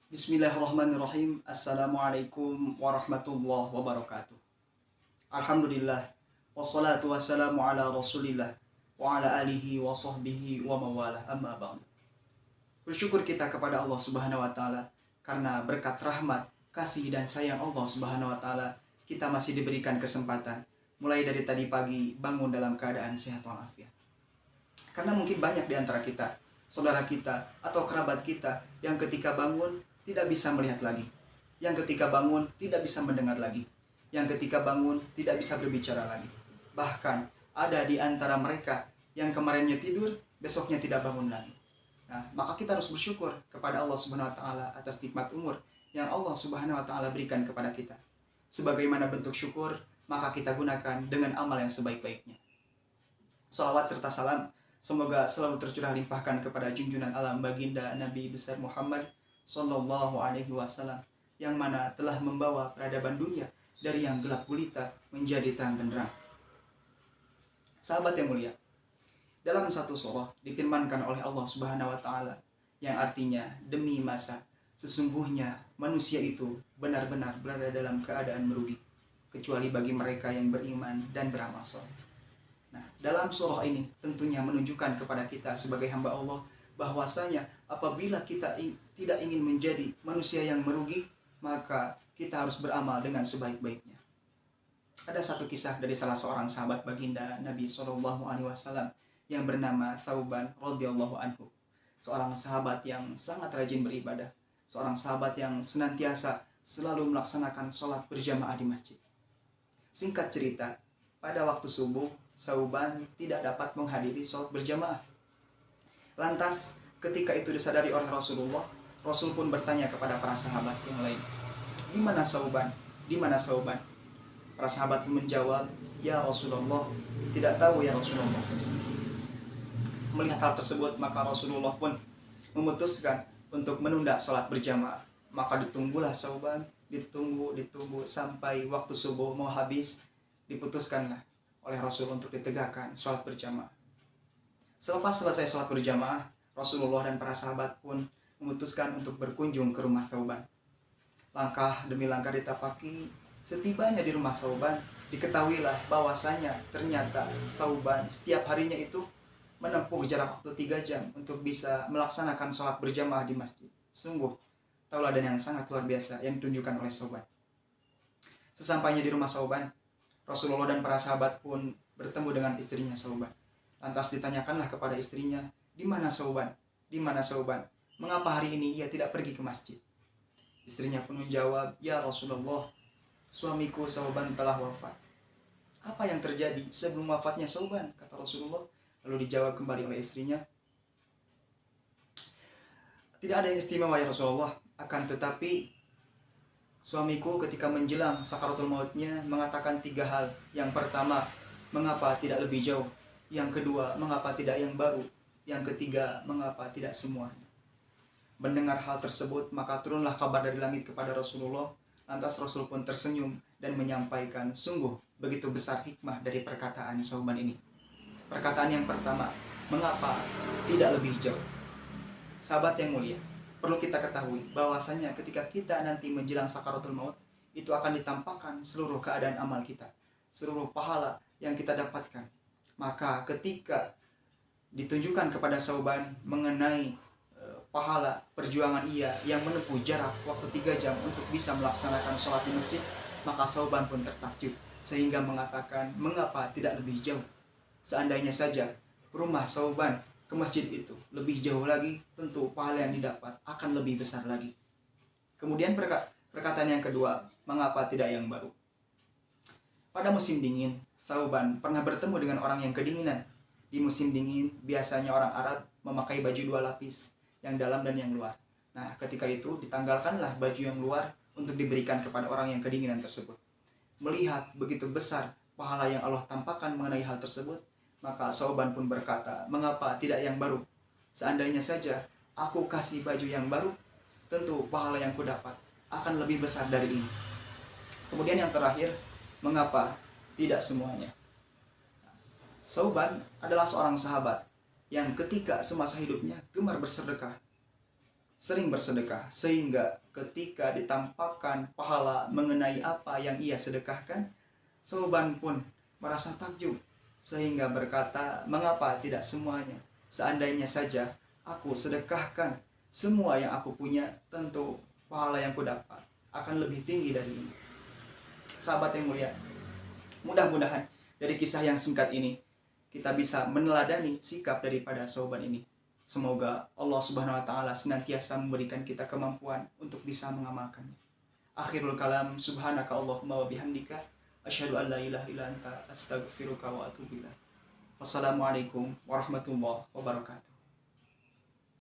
Bismillahirrahmanirrahim. Assalamualaikum warahmatullahi wabarakatuh. Alhamdulillah. Wassalatu wassalamu ala rasulillah. Wa ala alihi wa sahbihi wa mawalah amma ba'du. Bersyukur kita kepada Allah subhanahu wa ta'ala. Karena berkat rahmat, kasih dan sayang Allah subhanahu wa ta'ala, kita masih diberikan kesempatan. Mulai dari tadi pagi bangun dalam keadaan sehat walafiat. Karena mungkin banyak di antara kita, saudara kita atau kerabat kita yang ketika bangun tidak bisa melihat lagi, yang ketika bangun tidak bisa mendengar lagi, yang ketika bangun tidak bisa berbicara lagi. Bahkan ada di antara mereka yang kemarinnya tidur, besoknya tidak bangun lagi. Nah, maka kita harus bersyukur kepada Allah Subhanahu wa taala atas nikmat umur yang Allah Subhanahu wa taala berikan kepada kita. Sebagaimana bentuk syukur, maka kita gunakan dengan amal yang sebaik-baiknya. Salawat serta salam semoga selalu tercurah limpahkan kepada junjungan alam baginda Nabi besar Muhammad Sallallahu Alaihi Wasallam, yang mana telah membawa peradaban dunia dari yang gelap gulita menjadi terang benderang. Sahabat yang mulia, dalam satu surah difirmankan oleh Allah Subhanahu Wa Taala yang artinya demi masa sesungguhnya manusia itu benar-benar berada dalam keadaan merugi kecuali bagi mereka yang beriman dan beramal saleh. Nah, dalam surah ini tentunya menunjukkan kepada kita sebagai hamba Allah bahwasanya apabila kita tidak ingin menjadi manusia yang merugi, maka kita harus beramal dengan sebaik-baiknya. Ada satu kisah dari salah seorang sahabat baginda Nabi Shallallahu Alaihi Wasallam yang bernama Thauban radhiyallahu anhu, seorang sahabat yang sangat rajin beribadah, seorang sahabat yang senantiasa selalu melaksanakan sholat berjamaah di masjid. Singkat cerita, pada waktu subuh, Thauban tidak dapat menghadiri sholat berjamaah. Lantas, ketika itu disadari oleh Rasulullah, Rasul pun bertanya kepada para sahabat yang lain, "Di mana Thauban? Di mana Thauban?" Para sahabat pun menjawab, "Ya Rasulullah, tidak tahu ya Rasulullah." Melihat hal tersebut, maka Rasulullah pun memutuskan untuk menunda sholat berjamaah. Maka ditunggulah Thauban, ditunggu sampai waktu subuh mau habis, diputuskanlah oleh Rasul untuk ditegakkan sholat berjamaah. Selepas selesai sholat berjamaah, Rasulullah dan para sahabat pun memutuskan untuk berkunjung ke rumah Thauban. Langkah demi langkah ditapaki, setibanya di rumah Thauban, diketahuilah bahwasanya ternyata Thauban setiap harinya itu menempuh jarak waktu 3 jam untuk bisa melaksanakan sholat berjamaah di masjid. Sungguh tauladan yang sangat luar biasa yang ditunjukkan oleh Thauban. Sesampainya di rumah Thauban, Rasulullah dan para sahabat pun bertemu dengan istrinya Thauban. Lantas ditanyakanlah kepada istrinya, "Di mana Thauban? Di mana Thauban? Mengapa hari ini ia tidak pergi ke masjid?" Istrinya pun menjawab, "Ya Rasulullah, suamiku Thauban telah wafat." "Apa yang terjadi sebelum wafatnya Thauban?" kata Rasulullah. Lalu dijawab kembali oleh istrinya, "Tidak ada yang istimewa ya Rasulullah, akan tetapi suamiku ketika menjelang sakaratul mautnya mengatakan 3 hal. Yang pertama, mengapa tidak lebih jauh? Yang kedua, mengapa tidak yang baru? Yang ketiga, mengapa tidak semuanya?" Mendengar hal tersebut, maka turunlah kabar dari langit kepada Rasulullah. Lantas Rasul pun tersenyum dan menyampaikan, sungguh begitu besar hikmah dari perkataan Thauban ini. Perkataan yang pertama, mengapa tidak lebih jauh? Sahabat yang mulia, perlu kita ketahui bahwasanya ketika kita nanti menjelang sakaratul maut, itu akan ditampakkan seluruh keadaan amal kita, seluruh pahala yang kita dapatkan. Maka ketika ditunjukkan kepada Thauban mengenai pahala perjuangan ia yang menempuh jarak waktu 3 jam untuk bisa melaksanakan sholat di masjid, maka Thauban pun tertakjub sehingga mengatakan, mengapa tidak lebih jauh? Seandainya saja rumah Thauban ke masjid itu lebih jauh lagi, tentu pahala yang didapat akan lebih besar lagi. Kemudian perkataan yang kedua, mengapa tidak yang baru? Pada musim dingin, Thauban pernah bertemu dengan orang yang kedinginan. Di musim dingin, biasanya orang Arab memakai baju 2 lapis, yang dalam dan yang luar. Nah, ketika itu ditanggalkanlah baju yang luar untuk diberikan kepada orang yang kedinginan tersebut. Melihat begitu besar pahala yang Allah tampakkan mengenai hal tersebut, maka Thauban pun berkata, mengapa tidak yang baru? Seandainya saja aku kasih baju yang baru, tentu pahala yang kudapat akan lebih besar dari ini. Kemudian yang terakhir, mengapa tidak semuanya? Thauban adalah seorang sahabat yang ketika semasa hidupnya gemar bersedekah. sering bersedekah, sehingga ketika ditampakkan pahala mengenai apa yang ia sedekahkan, Sauban pun merasa takjub, sehingga berkata, mengapa tidak semuanya? Seandainya saja aku sedekahkan semua yang aku punya, tentu pahala yang kudapat akan lebih tinggi dari ini. Sahabat yang mulia, mudah-mudahan dari kisah yang singkat ini kita bisa meneladani sikap daripada Sauban ini. Semoga Allah Subhanahu wa taala senantiasa memberikan kita kemampuan untuk bisa mengamalkannya. Akhirul kalam, subhanaka Allahumma wa bihamdika asyhadu an la ilaha illa anta astaghfiruka wa atubu ilaik. Wassalamualaikum warahmatullahi wabarakatuh.